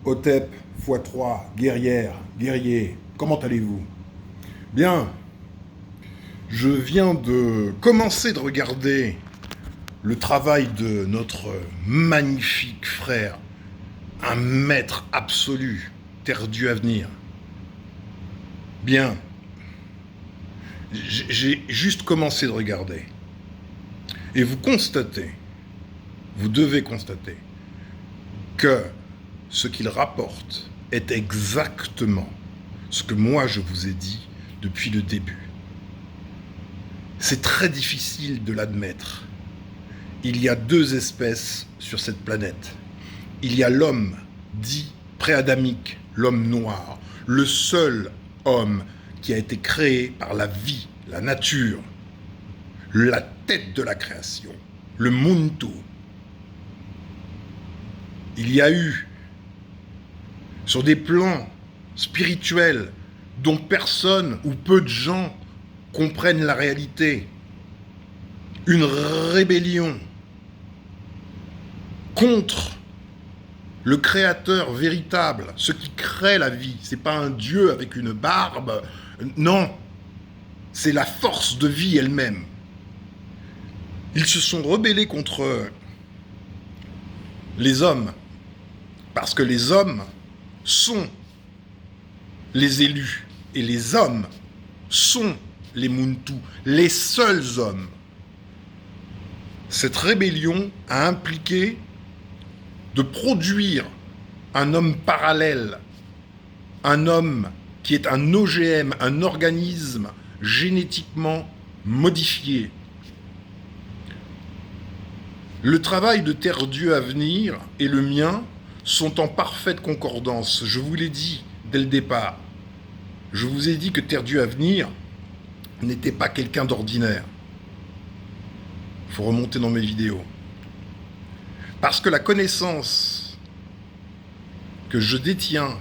Hotep x3, guerrière, guerrier, comment allez-vous? Bien, je viens de commencer de regarder le travail de notre magnifique frère, un maître absolu, Terre-Dieu à venir. Bien, j'ai juste commencé de regarder. Et vous constatez, vous devez constater, que ce qu'il rapporte est exactement ce que moi je vous ai dit depuis le début. C'est très difficile de l'admettre. Il y a deux espèces sur cette planète. Il y a l'homme dit pré-adamique, l'homme noir, le seul homme qui a été créé par la vie, la nature, la tête de la création, le Muntu. Il y a eu, sur des plans spirituels dont personne ou peu de gens comprennent la réalité, une rébellion contre le créateur véritable, ce qui crée la vie. C'est pas un dieu avec une barbe, non, c'est la force de vie elle-même. Ils se sont rebellés contre les hommes, parce que les hommes sont les élus, et les hommes sont les Muntu, les seuls hommes. Cette rébellion a impliqué de produire un homme parallèle, un homme qui est un OGM, un organisme génétiquement modifié. Le travail de Terre-Dieu à venir et le mien sont en parfaite concordance. Je vous l'ai dit dès le départ. Je vous ai dit que Terre-Dieu à venir n'était pas quelqu'un d'ordinaire. Il faut remonter dans mes vidéos. Parce que la connaissance que je détiens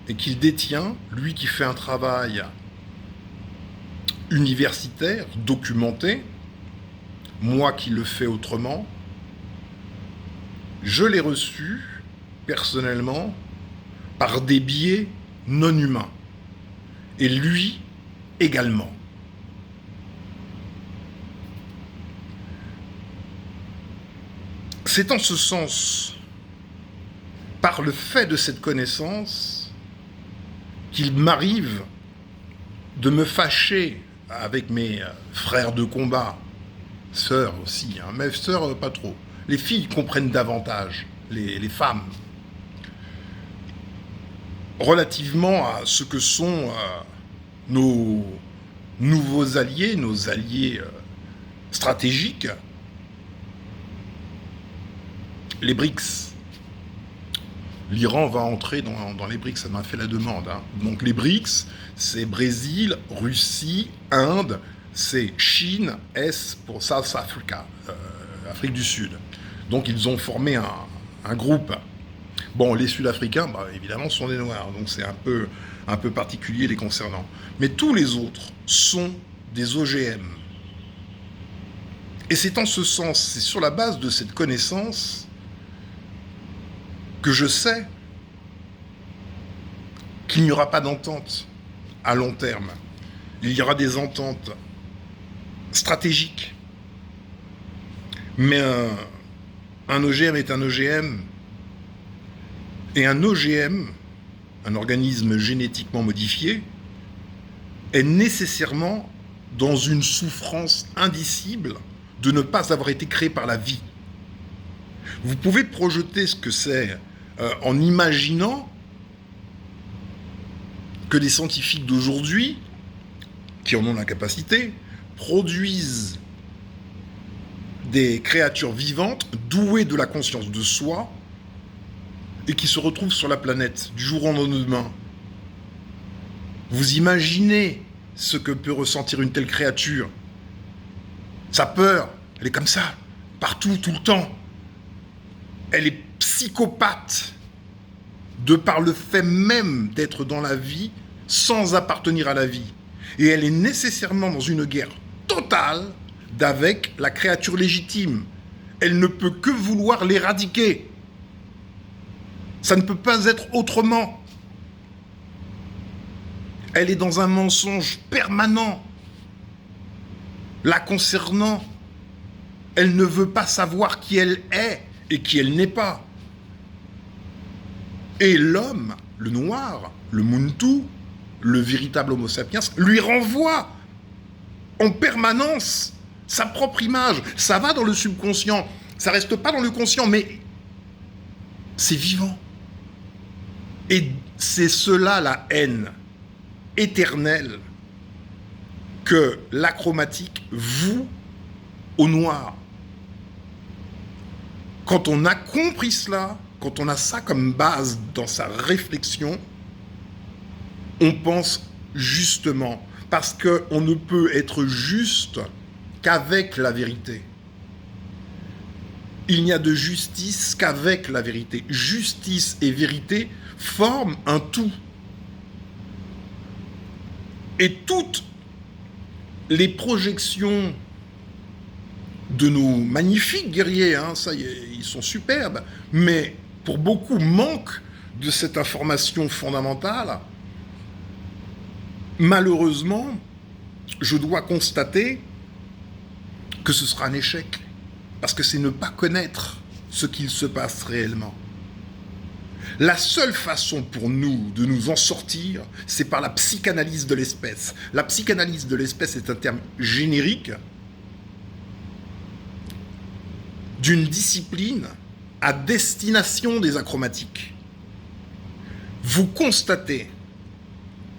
et qu'il détient, lui qui fait un travail universitaire, documenté, moi qui le fais autrement, je l'ai reçu personnellement par des biais non humains. Et lui également. C'est en ce sens, par le fait de cette connaissance, qu'il m'arrive de me fâcher avec mes frères de combat, sœurs aussi, hein, mais sœurs pas trop. Les filles comprennent davantage, les femmes, relativement à ce que sont nos nouveaux alliés, nos alliés stratégiques, les BRICS. L'Iran va entrer dans les BRICS, ça m'a fait la demande. Hein. Donc les BRICS, c'est Brésil, Russie, Inde, c'est Chine, S pour South Africa, Afrique du Sud. Donc ils ont formé un groupe. Bon, les Sud-Africains, bah, évidemment, sont des Noirs, donc c'est un peu particulier les concernant. Mais tous les autres sont des OGM. Et c'est en ce sens, c'est sur la base de cette connaissance que je sais qu'il n'y aura pas d'entente à long terme. Il y aura des ententes stratégiques. Mais un OGM est un OGM. Et un OGM, un organisme génétiquement modifié, est nécessairement dans une souffrance indicible de ne pas avoir été créé par la vie. Vous pouvez projeter ce que c'est en imaginant que les scientifiques d'aujourd'hui, qui en ont la capacité, produisent des créatures vivantes douées de la conscience de soi et qui se retrouvent sur la planète du jour au lendemain. Vous imaginez ce que peut ressentir une telle créature. Sa peur, elle est comme ça, partout, tout le temps. Elle est psychopathe de par le fait même d'être dans la vie sans appartenir à la vie. Et elle est nécessairement dans une guerre totale d'avec la créature légitime. Elle ne peut que vouloir l'éradiquer. Ça ne peut pas être autrement. Elle est dans un mensonge permanent la concernant. Elle ne veut pas savoir qui elle est et qui elle n'est pas. Et l'homme, le noir, le Muntu, le véritable Homo sapiens, lui renvoie en permanence sa propre image. Ça va dans le subconscient, ça reste pas dans le conscient, mais c'est vivant. Et c'est cela la haine éternelle que l'achromatique voue au noir. Quand on a compris cela, quand on a ça comme base dans sa réflexion, on pense justement, parce qu'on ne peut être juste qu'avec la vérité. Il n'y a de justice qu'avec la vérité. Justice et vérité forment un tout. Et toutes les projections de nos magnifiques guerriers, ça y est, ils sont superbes, mais pour beaucoup manquent de cette information fondamentale. Malheureusement, je dois constater que ce sera un échec, parce que c'est ne pas connaître ce qu'il se passe réellement. La seule façon pour nous de nous en sortir, c'est par la psychanalyse de l'espèce. La psychanalyse de l'espèce est un terme générique d'une discipline à destination des achromatiques. Vous constatez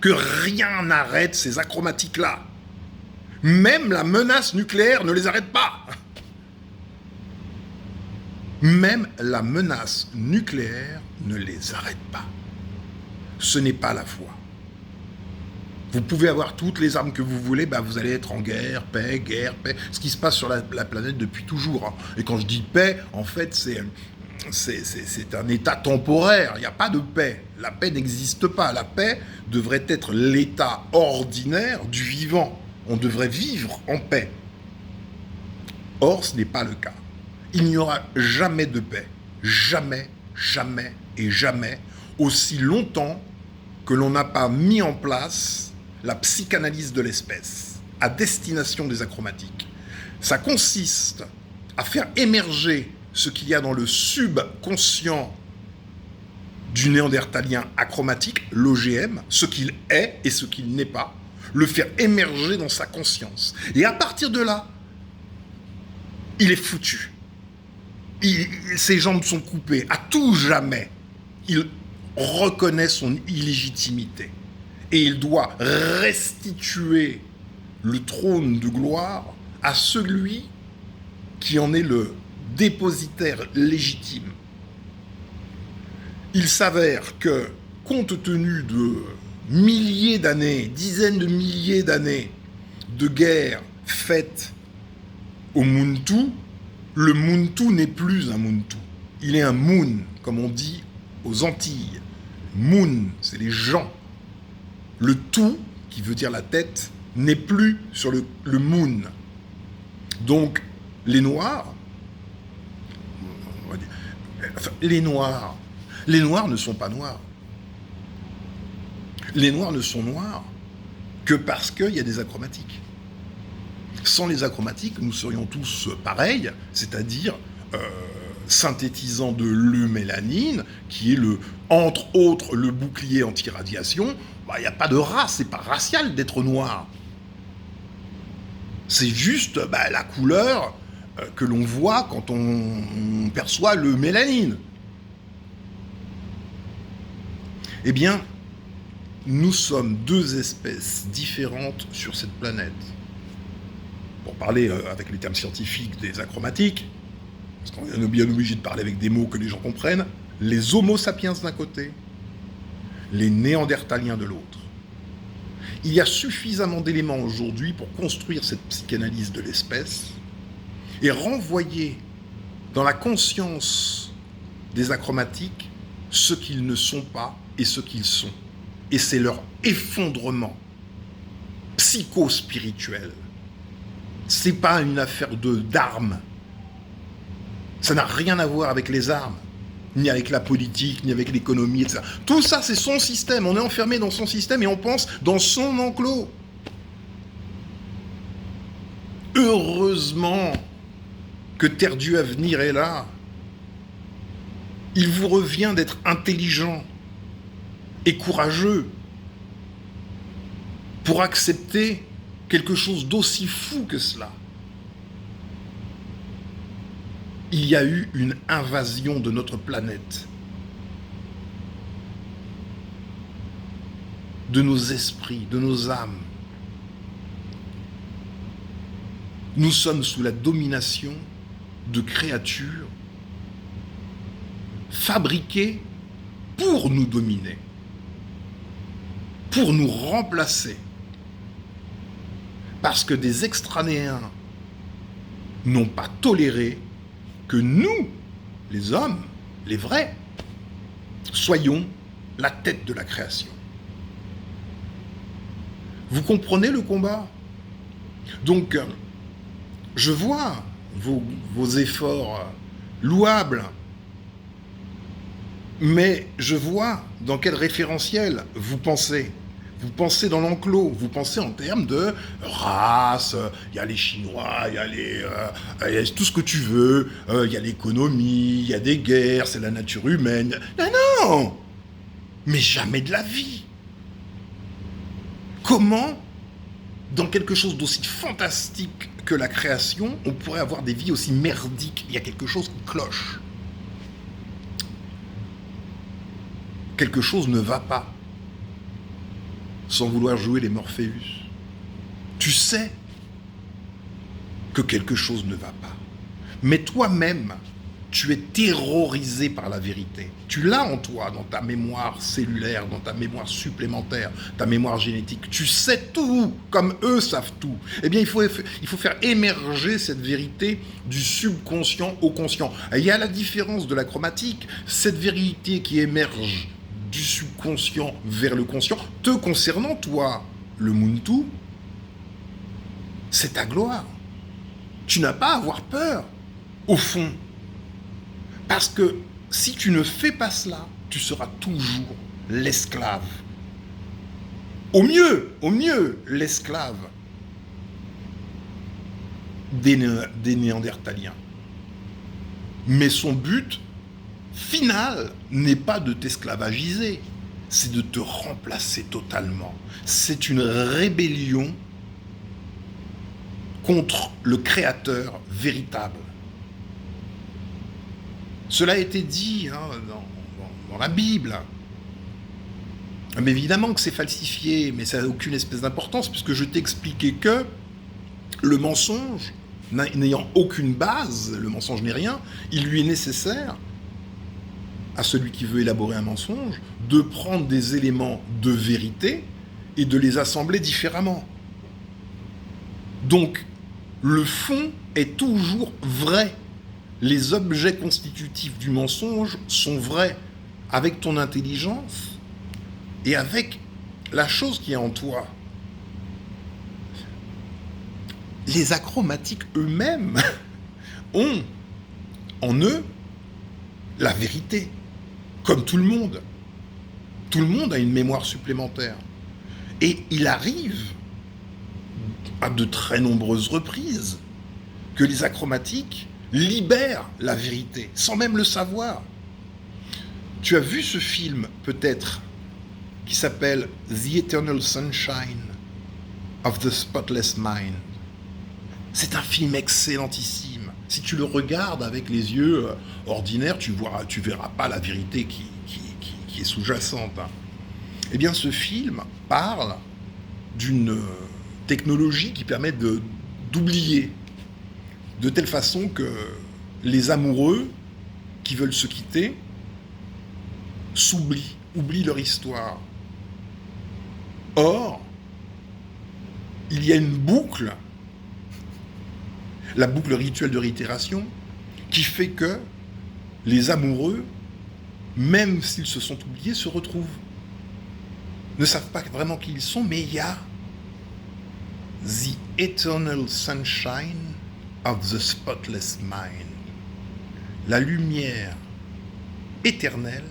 que rien n'arrête ces achromatiques-là. Même la menace nucléaire ne les arrête pas. Même la menace nucléaire ne les arrête pas. Ce n'est pas la foi. Vous pouvez avoir toutes les armes que vous voulez, vous allez être en guerre, paix, ce qui se passe sur la planète depuis toujours. Et quand je dis paix, en fait, c'est un état temporaire. Il n'y a pas de paix. La paix n'existe pas. La paix devrait être l'état ordinaire du vivant. On devrait vivre en paix. Or, ce n'est pas le cas. Il n'y aura jamais de paix. Jamais, jamais et jamais, aussi longtemps que l'on n'a pas mis en place la psychanalyse de l'espèce à destination des achromatiques. Ça consiste à faire émerger ce qu'il y a dans le subconscient du néandertalien achromatique, l'OGM, ce qu'il est et ce qu'il n'est pas, le faire émerger dans sa conscience. Et à partir de là, il est foutu. Ses jambes sont coupées, à tout jamais. Il reconnaît son illégitimité. Et il doit restituer le trône de gloire à celui qui en est le dépositaire légitime. Il s'avère que, compte tenu de milliers d'années, dizaines de milliers d'années de guerres faites au Muntu, le Muntu n'est plus un Muntu. Il est un Moon, comme on dit aux Antilles. Moon, c'est les gens. Le tout, qui veut dire la tête, n'est plus sur le Moon. Donc, les Noirs, les Noirs ne sont pas noirs. Les Noirs ne sont noirs que parce qu'il y a des achromatiques. Sans les achromatiques, nous serions tous pareils, c'est-à-dire synthétisant de l'eumélanine, qui est entre autres le bouclier anti-radiation. Il n'y a pas de race, c'est pas racial d'être noir. C'est juste la couleur que l'on voit quand on perçoit le mélanine. Eh bien, nous sommes deux espèces différentes sur cette planète. Pour parler avec les termes scientifiques des achromatiques, parce qu'on est bien obligé de parler avec des mots que les gens comprennent, les Homo sapiens d'un côté, les néandertaliens de l'autre. Il y a suffisamment d'éléments aujourd'hui pour construire cette psychanalyse de l'espèce et renvoyer dans la conscience des achromatiques ce qu'ils ne sont pas et ce qu'ils sont. Et c'est leur effondrement psycho-spirituel. C'est pas une affaire d'armes. Ça n'a rien à voir avec les armes. ni avec la politique, ni avec l'économie, etc. Tout ça, c'est son système. On est enfermé dans son système et on pense dans son enclos. Heureusement que Terre du Avenir est là. Il vous revient d'être intelligent et courageux pour accepter quelque chose d'aussi fou que cela. Il y a eu une invasion de notre planète, de nos esprits, de nos âmes. Nous sommes sous la domination de créatures fabriquées pour nous dominer, pour nous remplacer. Parce que des extranéens n'ont pas toléré que nous, les hommes, les vrais, soyons la tête de la création. Vous comprenez le combat? Donc, je vois vos efforts louables, mais je vois dans quel référentiel vous pensez. Vous pensez dans l'enclos, vous pensez en termes de race, il y a les Chinois, il y a tout ce que tu veux, il y a l'économie, il y a des guerres, c'est la nature humaine. Non, mais jamais de la vie. Comment, dans quelque chose d'aussi fantastique que la création, on pourrait avoir des vies aussi merdiques? Il y a quelque chose qui cloche. Quelque chose ne va pas. Sans vouloir jouer les Morpheus. Tu sais que quelque chose ne va pas. Mais toi-même, tu es terrorisé par la vérité. Tu l'as en toi, dans ta mémoire cellulaire, dans ta mémoire supplémentaire, ta mémoire génétique. Tu sais tout, comme eux savent tout. Eh bien, il faut faire émerger cette vérité du subconscient au conscient. Et il y a la différence de la chromatique. Cette vérité qui émerge du subconscient vers le conscient, te concernant, toi, le Muntu, c'est ta gloire. Tu n'as pas à avoir peur, au fond. Parce que si tu ne fais pas cela, tu seras toujours l'esclave. Au mieux, l'esclave des Néandertaliens. Mais son but final n'est pas de t'esclavagiser, c'est de te remplacer totalement. C'est une rébellion contre le Créateur véritable. Cela a été dit dans la Bible. Mais évidemment que c'est falsifié, mais ça n'a aucune espèce d'importance, puisque je t'ai expliqué que le mensonge, n'ayant aucune base, le mensonge n'est rien, il lui est nécessaire à celui qui veut élaborer un mensonge, de prendre des éléments de vérité et de les assembler différemment. Donc, le fond est toujours vrai. Les objets constitutifs du mensonge sont vrais avec ton intelligence et avec la chose qui est en toi. Les achromatiques eux-mêmes ont en eux la vérité. Comme tout le monde. Tout le monde a une mémoire supplémentaire. Et il arrive, à de très nombreuses reprises, que les achromatiques libèrent la vérité, sans même le savoir. Tu as vu ce film, peut-être, qui s'appelle The Eternal Sunshine of the Spotless Mind. C'est un film excellentissime. Si tu le regardes avec les yeux ordinaires, tu verras pas la vérité qui est sous-jacente. Eh bien, ce film parle d'une technologie qui permet d'oublier, de telle façon que les amoureux qui veulent se quitter oublient leur histoire. Or, il y a une boucle, la boucle rituelle de réitération, qui fait que les amoureux, même s'ils se sont oubliés, se retrouvent. Ne savent pas vraiment qui ils sont, mais il y a The Eternal Sunshine of the Spotless Mind. La lumière éternel,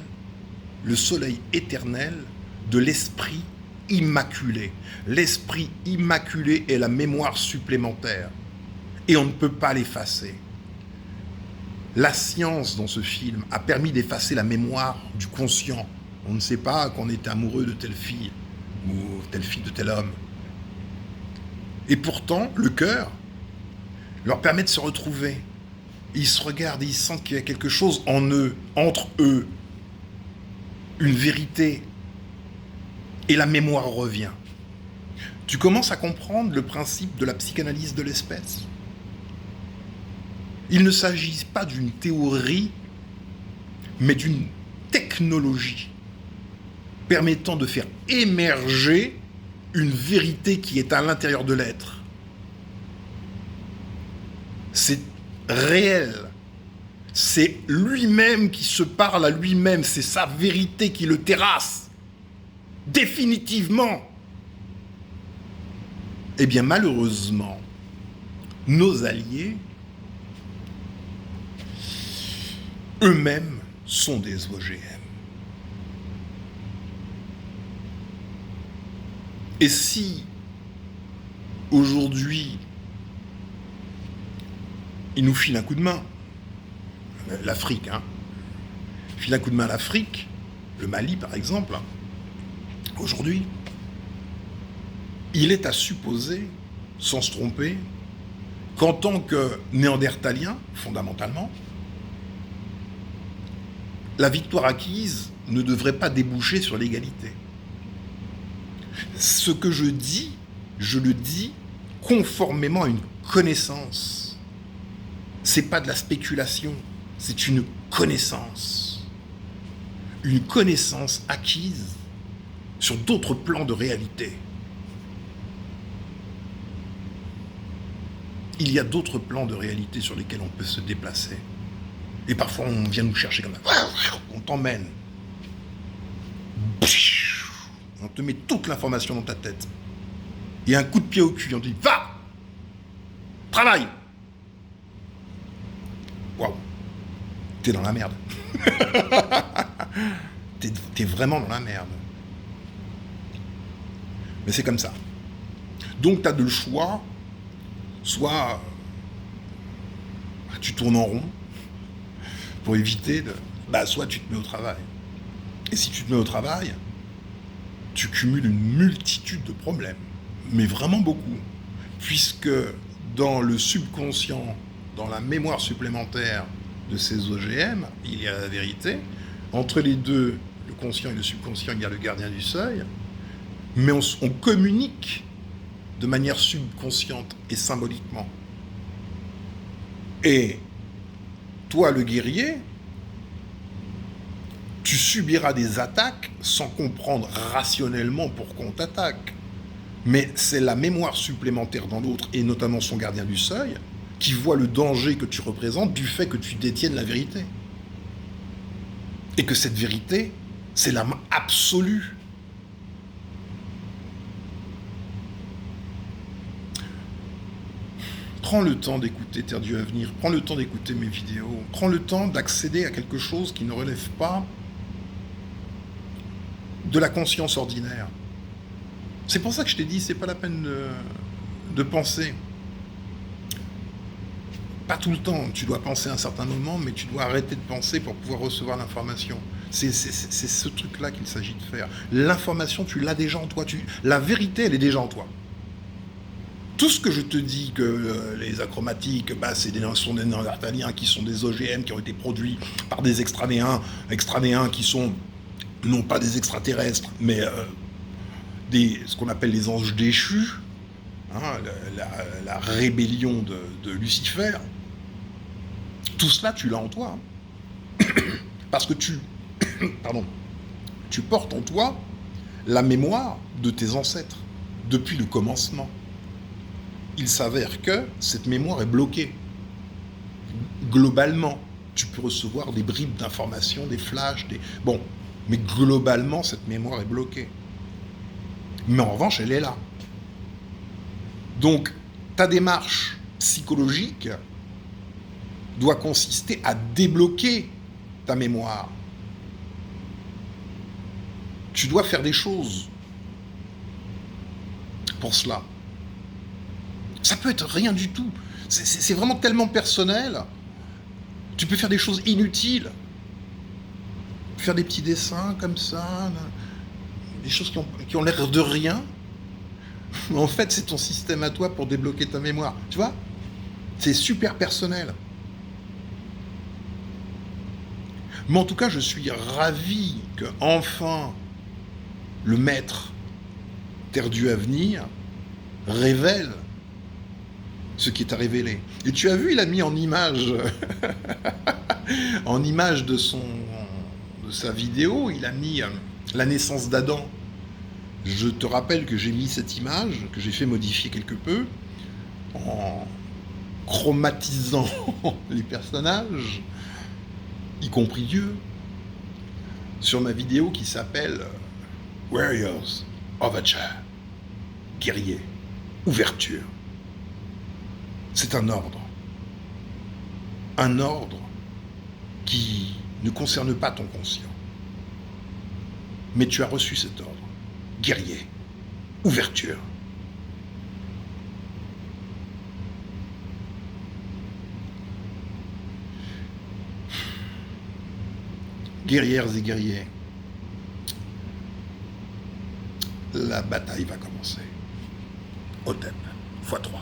le soleil éternel de l'esprit immaculé. L'esprit immaculé est la mémoire supplémentaire. Et on ne peut pas l'effacer. La science, dans ce film, a permis d'effacer la mémoire du conscient. On ne sait pas qu'on était amoureux de telle fille, ou telle fille de tel homme. Et pourtant, le cœur leur permet de se retrouver. Ils se regardent et ils sentent qu'il y a quelque chose en eux, entre eux. Une vérité. Et la mémoire revient. Tu commences à comprendre le principe de la psychanalyse de l'espèce. Il ne s'agit pas d'une théorie, mais d'une technologie permettant de faire émerger une vérité qui est à l'intérieur de l'être. C'est réel. C'est lui-même qui se parle à lui-même. C'est sa vérité qui le terrasse. Définitivement. Eh bien, malheureusement, nos alliés, eux-mêmes, sont des OGM. Et si, aujourd'hui, ils nous filent un coup de main, l'Afrique, file un coup de main à l'Afrique, le Mali par exemple, aujourd'hui, il est à supposer, sans se tromper, qu'en tant que néandertalien, fondamentalement, la victoire acquise ne devrait pas déboucher sur l'égalité. Ce que je le dis conformément à une connaissance. C'est pas de la spéculation, c'est une connaissance. Une connaissance acquise sur d'autres plans de réalité. Il y a d'autres plans de réalité sur lesquels on peut se déplacer. Et parfois, on vient nous chercher comme ça. On t'emmène. On te met toute l'information dans ta tête. Et un coup de pied au cul. On te dit, va! Travaille! Waouh! T'es dans la merde. T'es vraiment dans la merde. Mais c'est comme ça. Donc, t'as deux choix. Soit tu tournes en rond pour éviter de... soit tu te mets au travail. Et si tu te mets au travail, tu cumules une multitude de problèmes. Mais vraiment beaucoup. Puisque dans le subconscient, dans la mémoire supplémentaire de ces OGM, il y a la vérité. Entre les deux, le conscient et le subconscient, il y a le gardien du seuil. Mais on communique de manière subconsciente et symboliquement. Et toi, le guerrier, tu subiras des attaques sans comprendre rationnellement pourquoi on t'attaque. Mais c'est la mémoire supplémentaire dans l'autre, et notamment son gardien du seuil, qui voit le danger que tu représentes du fait que tu détiennes la vérité. Et que cette vérité, c'est l'âme absolue. Prends le temps d'écouter Terre Dieu à venir, prends le temps d'écouter mes vidéos, prends le temps d'accéder à quelque chose qui ne relève pas de la conscience ordinaire. C'est pour ça que je t'ai dit, c'est pas la peine de penser. Pas tout le temps, tu dois penser à un certain moment, mais tu dois arrêter de penser pour pouvoir recevoir l'information. C'est ce truc-là qu'il s'agit de faire. L'information, tu l'as déjà en toi. La vérité, elle est déjà en toi. Tout ce que je te dis, que les achromatiques, sont des néandertaliens qui sont des OGM qui ont été produits par des extranéens qui sont non pas des extraterrestres, mais ce qu'on appelle les anges déchus, la rébellion de Lucifer. Tout cela, tu l'as en toi. Parce que tu portes en toi la mémoire de tes ancêtres, depuis le commencement. Il s'avère que cette mémoire est bloquée. Globalement, tu peux recevoir des bribes d'informations, des flashs, mais globalement, cette mémoire est bloquée. Mais en revanche, elle est là. Donc, ta démarche psychologique doit consister à débloquer ta mémoire Tu dois faire des choses pour cela. Ça peut être rien du tout. C'est vraiment tellement personnel. Tu peux faire des choses inutiles. Faire des petits dessins comme ça, des choses qui ont l'air de rien. En fait, c'est ton système à toi pour débloquer ta mémoire. Tu vois? C'est super personnel. Mais en tout cas, je suis ravi que enfin le maître Terre du Avenir révèle ce qui est à révéler. Et tu as vu, il a mis en image, en image de sa vidéo, il a mis la naissance d'Adam. Je te rappelle que j'ai mis cette image, que j'ai fait modifier quelque peu, en chromatisant les personnages, y compris Dieu, sur ma vidéo qui s'appelle Warriors Overture, guerrier, ouverture. C'est un ordre qui ne concerne pas ton conscient. Mais tu as reçu cet ordre, guerrier, ouverture. Guerrières et guerriers, la bataille va commencer. Hotep, x3.